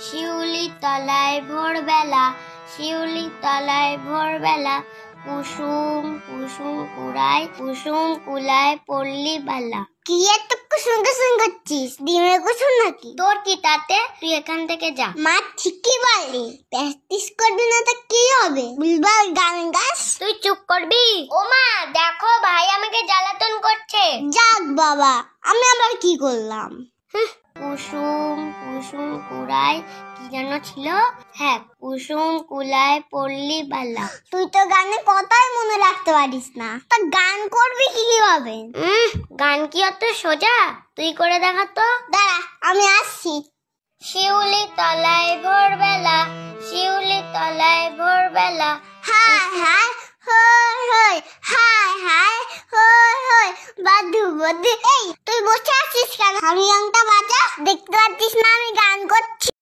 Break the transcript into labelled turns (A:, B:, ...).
A: শিউলি তলায় ভোরবেলা, শিউলি তলায় ভোরবেলা, কুসুম কুসুম কুড়ায়, কুসুম কুলায় পল্লী বালা। কি এত কুসুম কুসুম করছিস? ডিমের কুসুম নাকি? তোর কি তাতে? তুই এখান থেকে যা। মা ঠিকই বললি, প্র্যাকটিস করবি না তো কি হবে? বুলবাল গান গাস। তুই চুপ করবি? ও মা দেখো, ভাই আমাকে জ্বালাতন করছে। যাক বাবা, আমি আবার কি করলাম? কুসুম কুসুম কুড়ায়, কি যেন ছিল? হ্যাঁ, কুসুম কুলায় পল্লী বালা। তুই তো গানে কথাই মনে রাখতে পারিস না, তা গান করবি কিভাবে? গান কি অত সোজা? তুই করে দেখা তো। দাঁড়া, আমি আসছি। শিউলি তলায় ভোরবেলা, শিউলি তলায় ভোরবেলা, হায় হায় হই হই, হায় হায় হই হই, বাদু বাদু। এই তুই বসে আছিস কেন? হারমোনিয়ামটা বাজা। দেখতে পাচ্ছিস না আমি গান করছি?